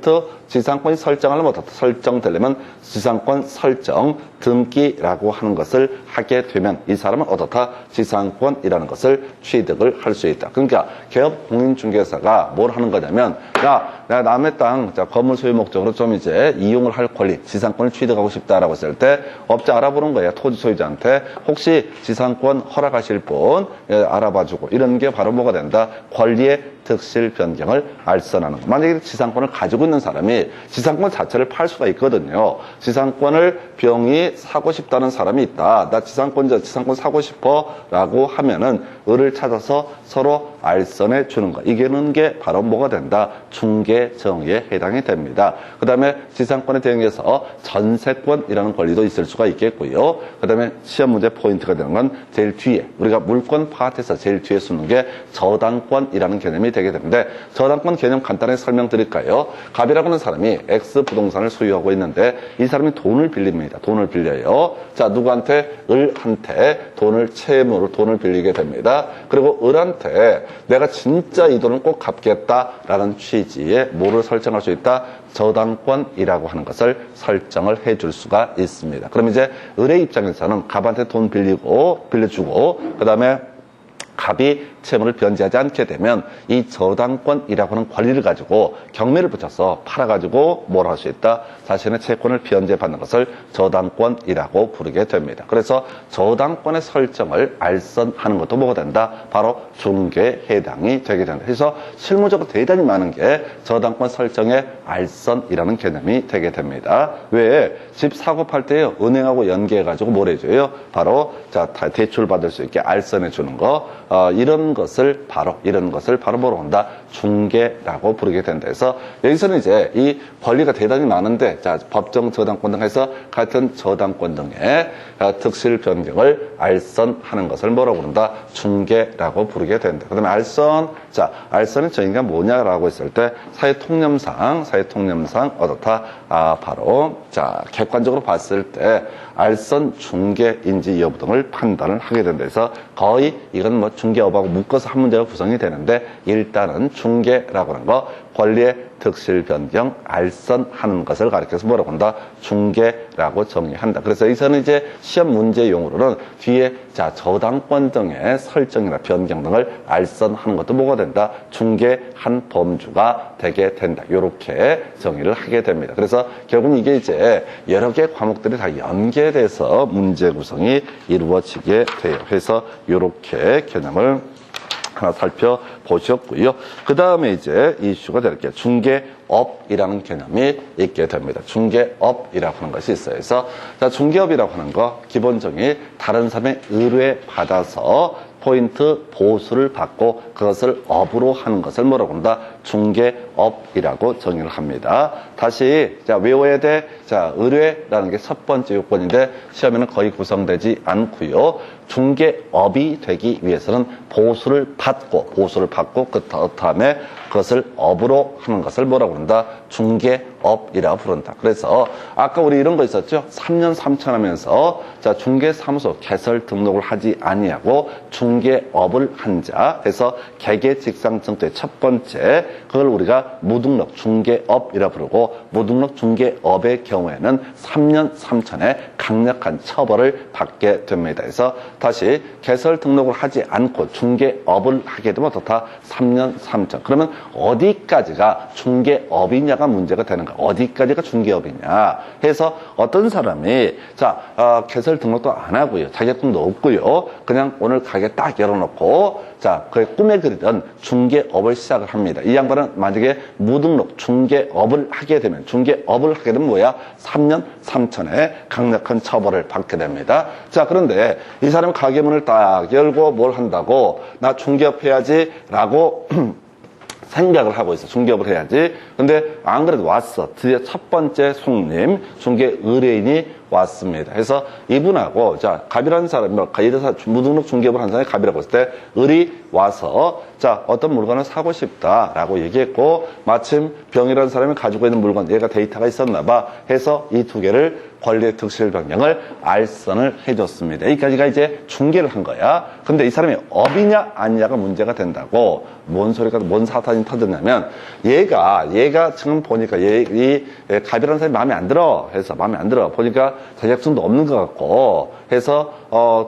지상권이 설정하려면 어떻다? 설정되려면 지상권 설정 등기라고 하는 것을 하게 되면 이 사람은 어떻다? 지상권이라는 것을 취득을 할 수 있다. 그러니까 개업 공인중개사가 뭘 하는 거냐면, 내가 남의 땅 건물 소유 목적으로 좀 이제 이용을 할 권리, 지상권을 취득하고 싶다라고 했을 때 업자 알아보는 거야. 토지 소유자한테 혹시 지상권 허락하실 분 알아봐주고, 이런 게 바로 뭐가 된다? 권리의 득실 변경을 알선하는 거. 만약에 지상권을 가지고 있는 사람이 지상권 자체를 팔 수가 있거든요. 지상권을 병이 사고 싶다는 사람이 있다. 나 지상권 사고 싶어 라고 하면은 을을 찾아서 서로 알선해 주는 거. 이게는 게 바로 뭐가 된다? 중개 정의에 해당이 됩니다. 그 다음에 지상권에 대응해서 전세권이라는 권리도 있을 수가 있겠고요. 그 다음에 시험 문제 포인트가 되는 건 제일 뒤에, 우리가 물권 파트에서 제일 뒤에 쓰는 게 저당권이라는 개념이 되게 되는데, 저당권 개념 간단하게 설명드릴까요? 갑이라고 하는 사람이 X 부동산을 소유하고 있는데 이 사람이 돈을 빌립니다. 돈을 빌려요. 누구한테? 을한테 돈을 채무로 돈을 빌리게 됩니다. 그리고 을한테 내가 진짜 이 돈을 꼭 갚겠다라는 취지의 뭐를 설정할 수 있다? 저당권이라고 하는 것을 설정을 해줄 수가 있습니다. 그럼 이제 을의 입장에서는 갑한테 돈 빌려주고, 그 다음에 갑이 채무를 변제하지 않게 되면 이 저당권이라고 하는 권리를 가지고 경매를 붙여서 팔아가지고 뭘 할 수 있다? 자신의 채권을 변제받는 것을 저당권이라고 부르게 됩니다. 그래서 저당권의 설정을 알선하는 것도 뭐가 된다? 바로 중개에 해당이 되게 된다. 그래서 실무적으로 대단히 많은 게 저당권 설정의 알선이라는 개념이 되게 됩니다. 왜? 집 사고 팔 때 은행하고 연계해가지고 뭘 해줘요? 바로 자 대출 받을 수 있게 알선해 주는 거. 이런 것을 바로 뭐로 한다? 중개라고 부르게 된다. 그래서 여기서는 이제 이 권리가 대단히 많은데 자 법정 저당권 등 해서 같은 저당권 등의 득실 변경을 알선하는 것을 뭐라고 부른다? 중개라고 부르게 된다. 그다음에 알선. 자, 알선은 저희가 뭐냐라고 했을 때 사회통념상 어떻다? 바로 자 객관적으로 봤을 때 알선 중개인지 여부 등을 판단을 하게 된다. 그래서 거의 이건 뭐 중개업하고 묶어서 한 문제가 구성이 되는데 일단은 중개라고 하는 거 권리의 득실 변경 알선하는 것을 가리켜서 뭐라고 한다? 중개라고 정의한다. 그래서 여기서는 이제 시험 문제용으로는 뒤에 자 저당권 등의 설정이나 변경 등을 알선하는 것도 뭐가 된다? 중개한 범주가 되게 된다. 이렇게 정의를 하게 됩니다. 그래서 결국은 이게 이제 여러 개 과목들이 다 연계돼서 문제 구성이 이루어지게 돼요. 그래서 이렇게 개념을 하나 살펴보셨고요. 그 다음에 이제 이슈가 될 게 중개업이라는 개념이 있게 됩니다. 중개업이라고 하는 것이 있어요. 그래서 자, 중개업이라고 하는 거 기본적인 다른 사람의 의뢰 받아서 포인트 보수를 받고 그것을 업으로 하는 것을 뭐라고 한다? 중개업이라고 정의를 합니다. 다시 자 외워야 돼. 자 의뢰라는 게 첫 번째 요건인데 시험에는 거의 구성되지 않고요. 중개업이 되기 위해서는 보수를 받고 그 다음에 그것을 업으로 하는 것을 뭐라고 한다? 중개업이라고 부른다. 그래서 아까 우리 이런 거 있었죠? 3년 3천 하면서 자 중개사무소 개설 등록을 하지 아니하고 중개업을 한 자 해서 개개직상정토의 첫 번째 그걸 우리가 무등록 중개업이라 부르고 무등록 중개업의 경우에는 3년 3천의 강력한 처벌을 받게 됩니다. 그래서 다시 개설 등록을 하지 않고 중개업을 하게 되면 어떻다? 3년 3천. 그러면 어디까지가 중개업이냐가 문제가 되는가? 어디까지가 중개업이냐? 해서 어떤 사람이 자 개설 등록도 안 하고요, 자격증도 없고요, 그냥 오늘 가게 딱 열어놓고 자 그의 꿈에 그리던 중개업을 시작을 합니다. 이 양반은 만약에 무등록 중개업을 하게 되면 뭐야? 3년 3천의 강력한 처벌을 받게 됩니다. 자 그런데 이 사람은 가게 문을 딱 열고 뭘 한다고? 나 중개업 해야지 라고 생각을 하고 있어. 중개업을 해야지. 근데 안 그래도 왔어. 드디어 첫 번째 손님, 중개 의뢰인이 왔습니다. 그래서 이분하고 자 갑이라는 사람, 이래서 무등록 중개업을 한 사람이 갑이라고 했을 때 을이 와서 자 어떤 물건을 사고 싶다라고 얘기했고 마침 병이라는 사람이 가지고 있는 물건 얘가 데이터가 있었나 봐 해서 이 두 개를 권리의 득실 변경을 알선을 해줬습니다. 여기까지가 이제 중개를 한 거야. 근데 이 사람이 업이냐 아니냐가 문제가 된다고. 뭔 소리가 뭔 사탄이 터졌냐면 얘가 지금 보니까 이 갑이라는 사람이 마음에 안 들어. 해서 마음에 안 들어. 보니까 자격증도 없는 것 같고 해서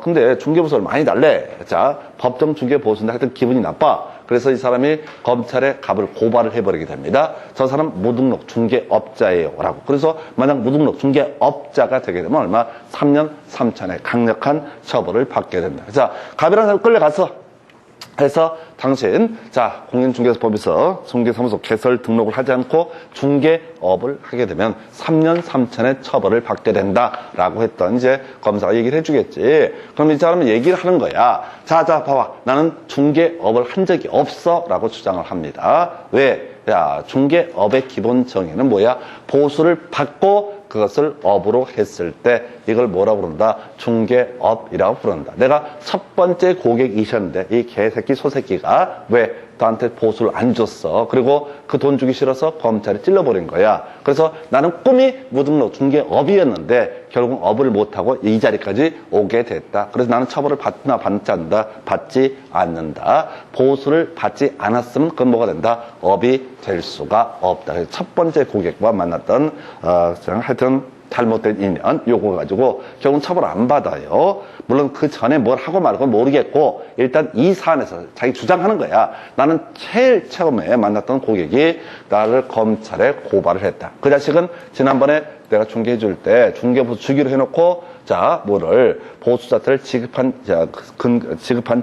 근데 중개보수를 많이 달래. 자 법정 중개보수인데 하여튼 기분이 나빠. 그래서 이 사람이 검찰에 갑을 고발을 해버리게 됩니다. 저 사람 무등록 중개업자예요 라고. 그래서 만약 무등록 중개업자가 되게 되면 얼마? 3년 3천의 강력한 처벌을 받게 됩니다. 자 갑이라는 사람 끌려가서 해서 당신 자 공인중개사법에서 중개사무소 개설 등록을 하지 않고 중개업을 하게 되면 3년 3천의 처벌을 받게 된다라고 했던 이제 검사가 얘기를 해주겠지. 그럼 이 사람은 얘기를 하는 거야. 자 봐봐, 나는 중개업을 한 적이 없어라고 주장을 합니다. 왜? 야 중개업의 기본 정의는 뭐야? 보수를 받고 그것을 업으로 했을 때 이걸 뭐라고 부른다? 중개업이라고 부른다. 내가 첫 번째 고객이셨는데 이 개새끼 소새끼가 왜 나한테 보수를 안 줬어? 그리고 그 돈 주기 싫어서 검찰이 찔러버린 거야. 그래서 나는 꿈이 무등록 중개업이었는데 결국 업을 못하고 이 자리까지 오게 됐다. 그래서 나는 처벌을 받지 않는다. 보수를 받지 않았으면 그건 뭐가 된다? 업이 될 수가 없다. 그래서 첫 번째 고객과 만났던 하여튼 잘못된 인연 요거 가지고 결국 처벌 안 받아요. 물론 그 전에 뭘 하고 말고 모르겠고 일단 이 사안에서 자기 주장하는 거야. 나는 제일 처음에 만났던 고객이 나를 검찰에 고발을 했다. 그 자식은 지난번에 내가 중개해 줄 때 중개보수 주기로 해놓고 자, 뭐를 보수자태를 지급한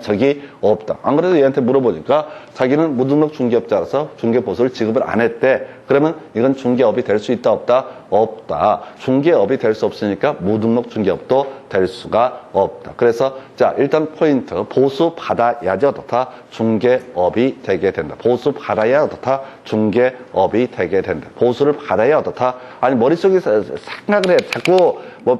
적이 없다. 안 그래도 얘한테 물어보니까 자기는 무등록 중개업자라서 중개보수를 지급을 안 했대. 그러면 이건 중개업이 될 수 있다 없다? 없다. 중개업이 될 수 없으니까 무등록 중개업도 될 수가 없다. 그래서 자, 일단 포인트 보수 받아야지 어떻다? 중개업이 되게 된다. 보수 받아야 어떻다? 중개업이 되게 된다. 보수를 받아야 어떻다? 아니 머릿속에서 생각을 해. 자꾸 뭐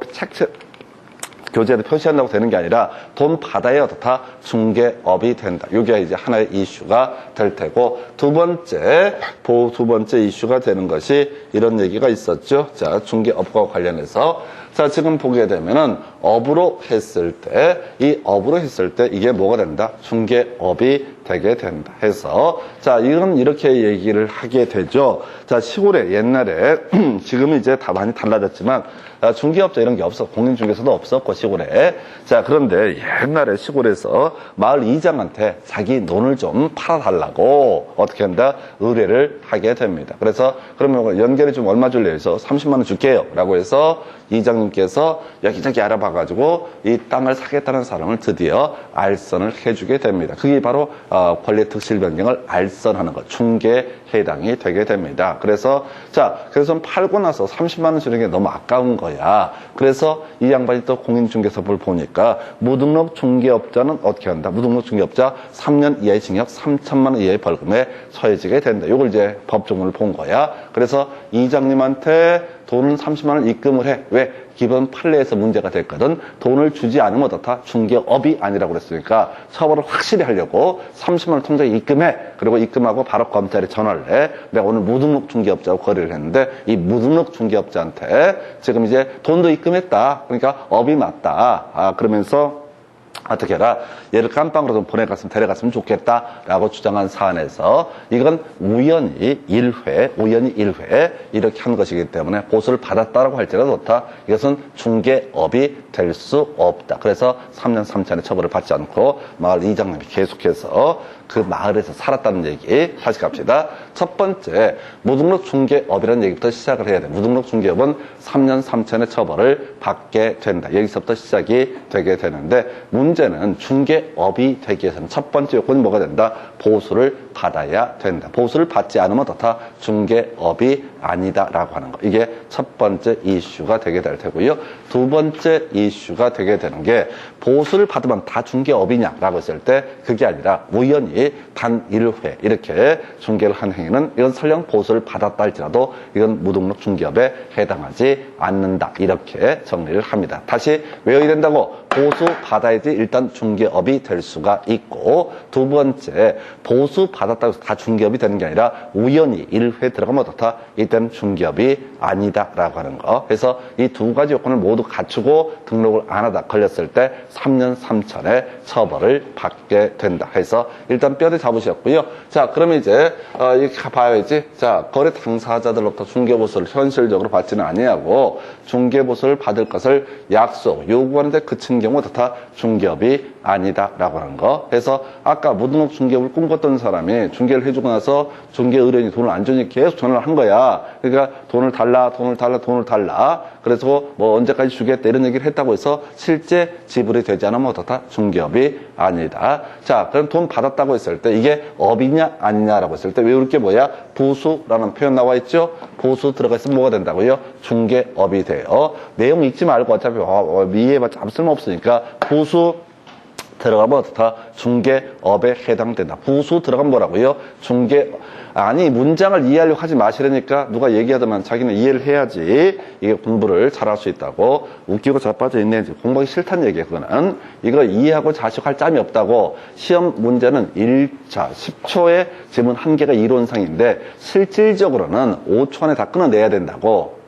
교재를 표시한다고 되는 게 아니라 돈 받아야 어떻다? 중개업이 된다. 이게 이제 하나의 이슈가 될 테고 두 번째 이슈가 되는 것이 이런 얘기가 있었죠. 자, 중개업과 관련해서 자, 지금 보게 되면은 업으로 했을 때 이게 뭐가 된다? 중개업이 되게 된다 해서 자, 이건 이렇게 얘기를 하게 되죠. 자, 시골에 옛날에 지금은 이제 다 많이 달라졌지만 중개업자 이런 게 없어. 공인중개사도 없었고 시골에. 자, 그런데 옛날에 시골에서 마을 이장한테 자기 논을 좀 팔아달라고 어떻게 한다? 의뢰를 하게 됩니다. 그래서 그러면 연결이 좀 얼마 줄래요? 해서 30만 원 줄게요 라고 해서 이장님께서 여기저기 알아봐가지고 이 땅을 사겠다는 사람을 드디어 알선을 해주게 됩니다. 그게 바로 권리 특실 변경을 알선하는 것, 중개에 해당이 되게 됩니다. 그래서 그래서 팔고 나서 30만 원 주는 게 너무 아까운 거야. 그래서 이 양반이 또 공인중개사법을 보니까 무등록 중개업자는 어떻게 한다? 무등록 중개업자 3년 이하의 징역 3천만 원 이하의 벌금에 처해지게 된다. 이걸 이제 법조문을 본 거야. 그래서 이장님한테 돈은 30만 원 입금을 해. 왜? 기본 판례에서 문제가 됐거든. 돈을 주지 않으면 어떻다? 중개업이 아니라고 그랬으니까 처벌을 확실히 하려고 30만 원 통장에 입금해. 그리고 입금하고 바로 검찰에 전화를 해. 내가 오늘 무등록 중개업자하고 거래를 했는데 이 무등록 중개업자한테 지금 이제 돈도 입금했다. 그러니까 업이 맞다. 그러면서 어떻게 해라? 얘를 깜빵으로 좀 데려갔으면 좋겠다라고 주장한 사안에서 이건 우연히 1회 이렇게 한 것이기 때문에 보수를 받았다라고 할지라도 좋다. 이것은 중개업이 될 수 없다. 그래서 3년 3천의 처벌을 받지 않고 마을 이장님이 계속해서 그 마을에서 살았다는 얘기 다시 갑시다. 첫 번째, 무등록 중개업이라는 얘기부터 시작을 해야 돼. 무등록 중개업은 3년 3천의 처벌을 받게 된다. 여기서부터 시작이 되게 되는데 문제는 중개업이 되기 위해서는 첫 번째 요건이 뭐가 된다? 보수를 받아야 된다. 보수를 받지 않으면 어떻다? 중개업이 아니다라고 하는 거. 이게 첫 번째 이슈가 되게 될 테고요. 두 번째 이슈가 되게 되는 게 보수를 받으면 다 중개업이냐라고 했을 때 그게 아니라 우연히 단 1회 이렇게 중개를 한 행위는 이건 설령 보수를 받았다 할지라도 이건 무등록 중개업에 해당하지 않는다. 이렇게 정리를 합니다. 다시 외워야 된다고. 보수 받아야지 일단 중개업이 될 수가 있고 두 번째 보수 받았다고 해서 다 중개업이 되는 게 아니라 우연히 1회 들어가면 어떻다? 이때는 중개업이 아니다라고 하는 거. 그래서 이 두 가지 요건을 모두 갖추고 등록을 안 하다 걸렸을 때 3년 3천의 처벌을 받게 된다. 해서 일단 뼈대 잡으셨고요. 자, 그러면 이제 이렇게 봐야지. 자, 거래 당사자들로부터 중개보수를 현실적으로 받지는 아니하고 중개보수를 받을 것을 약속, 요구하는데 그친 경우 어떻다? 중개업이 아니다라고 하는 거. 그래서 아까 무등록 중개업을 꿈꿨던 사람이 중개를 해주고 나서 중개 의뢰인이 돈을 안 주니 계속 전화를 한 거야. 그러니까 돈을 달라. 그래서 뭐 언제까지 주겠다 이런 얘기를 했다고 해서 실제 지불이 되지 않으면 어떻다? 중개업이 아니다. 자, 그럼 돈 받았다고 했을 때 이게 업이냐 아니냐라고 했을 때 외울 게 뭐야? 보수라는 표현 나와 있죠? 보수 들어가 있으면 뭐가 된다고요? 중개업이 돼요. 내용 읽지 말고 어차피 이해해봤자 아무 쓸모없으니까 보수 들어가면 어떻다? 중개업에 해당된다. 보수 들어가면 뭐라고요? 아니 문장을 이해하려고 하지 마시라니까. 누가 얘기하더만 자기는 이해를 해야지 이게 공부를 잘할 수 있다고. 웃기고 자빠져 있네. 공부하기 싫다는 얘기야. 그거는 이거 이해하고 자식할 짬이 없다고. 시험 문제는 10초의 지문 한 개가 이론상인데 실질적으로는 5초 안에 다 끊어내야 된다고.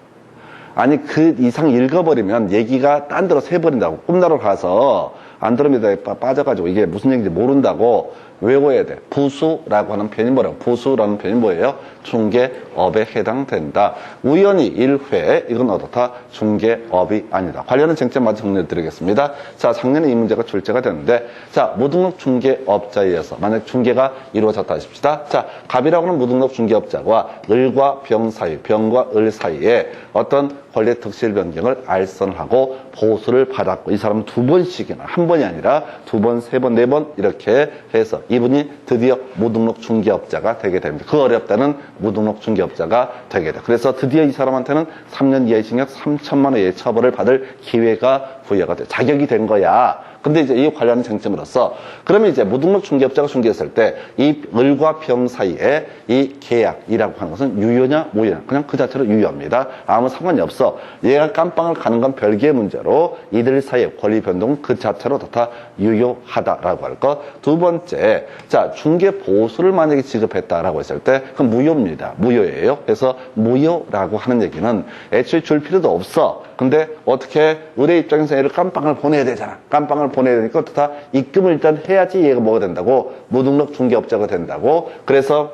아니 그 이상 읽어버리면 얘기가 딴 데로 새버린다고. 꿈나러 가서 안드로메다에 빠져가지고 이게 무슨 얘기인지 모른다고. 외워야 돼. 부수라고 하는 표현이 뭐라고? 부수라는 표현이 뭐예요? 중개업에 해당된다. 우연히 1회, 이건 어떻다? 중개업이 아니다. 관련한 쟁점 마저 정리해 드리겠습니다. 자, 작년에 이 문제가 출제가 됐는데, 자, 무등록 중개업자에 의해서, 만약 중개가 이루어졌다 하십시다. 자, 갑이라고 하는 무등록 중개업자와 을과 병 사이, 병과 을 사이에 어떤 권리 특실 변경을 알선하고 보수를 받았고, 이 사람은 두 번씩이나, 한 번이 아니라 두 번, 세 번, 네 번 이렇게 해서 이분이 드디어 무등록 중개업자가 되게 됩니다. 그 어렵다는 무등록 중개업자가 되게 돼. 그래서 드디어 이 사람한테는 3년 이하의 징역 3천만 원의 처벌을 받을 기회가 부여가 돼. 자격이 된 거야. 근데 이제 이 관련 쟁점으로서, 그러면 이제 무등록 중개업자가 중개했을 때 이 을과 병 사이에 이 계약이라고 하는 것은 유효냐 무효냐, 그냥 그 자체로 유효합니다. 아무 상관이 없어. 얘가 깜빵을 가는 건 별개의 문제로 이들 사이의 권리 변동은 그 자체로 다 유효하다라고 할 것. 두 번째, 자, 중개 보수를 만약에 지급했다라고 했을 때 그건 무효입니다. 무효예요. 그래서 무효라고 하는 얘기는 애초에 줄 필요도 없어. 근데 어떻게 을의 입장에서 얘를 깜빵을 보내야 되잖아. 깜빵을 보내야 되니까 다 입금을 일단 해야지 얘가 뭐가 된다고? 무등록 중개업자가 된다고. 그래서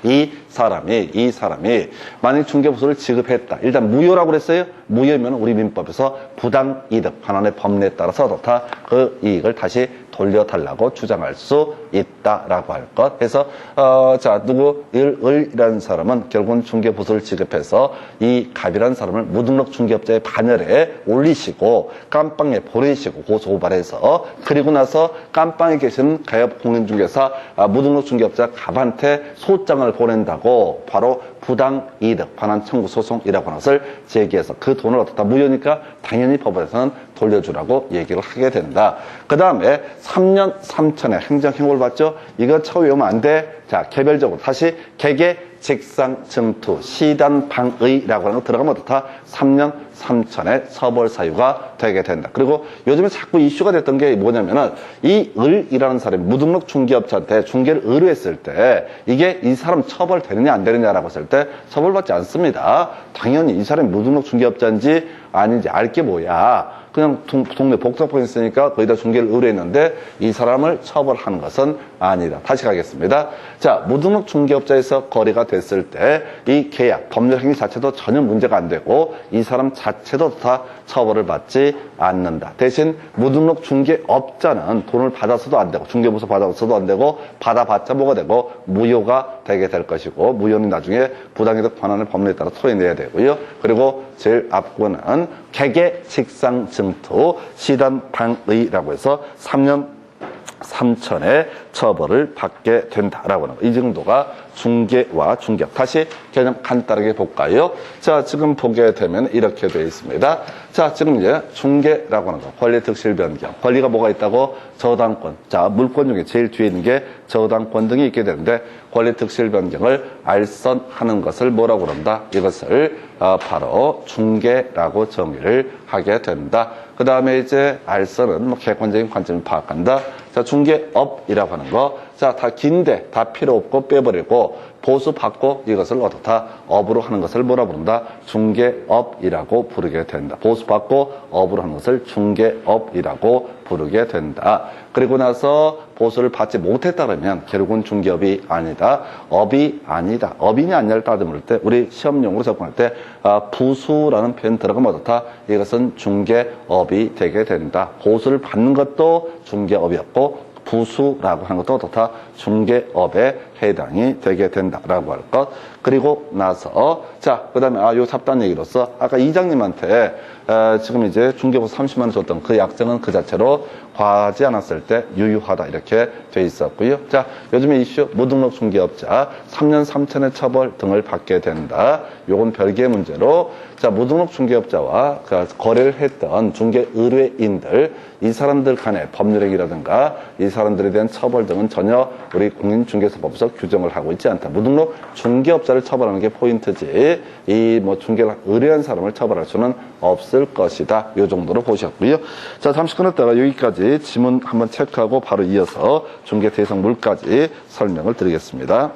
이 사람이 만약 중개보수를 지급했다. 일단 무효라고 그랬어요. 무효면 우리 민법에서 부당이득 반환의 법리에 따라서 다 그 이익을 다시 돌려달라고 주장할 수 있다라고 할 것. 그래서 자, 누구 을이라는 사람은 결국은 중개보수를 지급해서 이 갑이라는 사람을 무등록 중개업자의 반열에 올리시고 깜빵에 보내시고 고소고발해서, 그리고 나서 깜빵에 계시는 가협 공인중개사 무등록 중개업자 갑한테 소장을 보낸다고 바로 부당이득 반환 청구 소송이라고 하는 것을 제기해서 그 돈을 어떻다? 무효니까 당연히 법원에서는 돌려주라고 얘기를 하게 된다. 그 다음에 3년 3천의 행정형벌 받죠? 이거 처음 외우면 안 돼. 자, 개별적으로 다시 개개 직상 증투 시단 방의라고 하는 거 들어가면 어떻다? 3년 3천의 처벌 사유가 되게 된다. 그리고 요즘에 자꾸 이슈가 됐던 게 뭐냐면은 이 을이라는 사람이 무등록 중개업자한테 중개를 의뢰했을 때 이게 이 사람 처벌되느냐 안 되느냐라고 했을 때 처벌받지 않습니다. 당연히 이 사람이 무등록 중개업자인지 아닌지 알 게 뭐야. 그냥 동네 복잡하게 있으니까 거기다 중개를 의뢰했는데 이 사람을 처벌하는 것은 아니다. 다시 가겠습니다. 자, 무등록 중개업자에서 거래가 됐을 때 이 계약, 법률 행위 자체도 전혀 문제가 안 되고 이 사람 자체도 다 처벌을 받지 않는다. 대신 무등록 중개업자는 돈을 받아서도 안 되고 중개보수 받아서도 안 되고 받아봤자 뭐가 되고 무효가 되게 될 것이고, 무효는 나중에 부당이득 반환의 법률에 따라 토해내야 되고요. 그리고 제일 앞부분은 개개 직상 증투 시단 방의라고 해서 3년 3천의 처벌을 받게 된다라고 하는 거. 이 정도가 중개와 중개업. 다시 개념 간단하게 볼까요? 자, 지금 보게 되면 이렇게 되어 있습니다. 자, 지금 이제 중개라고 하는 거. 권리 특실 변경. 권리가 뭐가 있다고? 저당권. 자, 물권 중에 제일 뒤에 있는 게 저당권 등이 있게 되는데 권리 특실 변경을 알선하는 것을 뭐라고 그런다? 이것을 바로 중개라고 정의를 하게 된다. 그 다음에 이제 알선은 뭐 객관적인 관점을 파악한다. 자, 중개업이라고 하는 거. 자, 다 긴데 다 필요 없고 빼버리고 보수 받고 이것을 어떻다? 업으로 하는 것을 뭐라 부른다? 중개업이라고 부르게 된다. 보수 받고 업으로 하는 것을 중개업이라고 부르게 된다. 그리고 나서 보수를 받지 못했다 그러면 결국은 중개업이 아니다. 업이 아니다. 업이냐 아니냐를 따져볼 때 우리 시험용으로 접근할 때 부수라는 표현 들어가면 어떻다? 이것은 중개업이 되게 된다. 보수를 받는 것도 중개업이었고 부수라고 하는 것도 어떻다? 중개업에 해당이 되게 된다라고 할 것. 그리고 나서 자, 그다음에 요 잡단 얘기로서 아까 이장님한테 지금 이제 중개보수 30만 원 줬던 그 약정은 그 자체로 과하지 않았을 때 유효하다 이렇게 돼 있었고요. 자, 요즘에 이슈 무등록 중개업자 3년 3천의 처벌 등을 받게 된다. 요건 별개의 문제로 자, 무등록 중개업자와 거래를 했던 중개 의뢰인들 이 사람들 간의 법률행위라든가 이 사람들에 대한 처벌 등은 전혀 우리 공인중개사법에서 규정을 하고 있지 않다. 무등록 중개업자를 처벌하는 게 포인트지 이 뭐 중개를 의뢰한 사람을 처벌할 수는 없을 것이다. 요 정도로 보셨고요. 자, 잠시 끊었다가 여기까지 지문 한번 체크하고 바로 이어서 중개 대상물까지 설명을 드리겠습니다.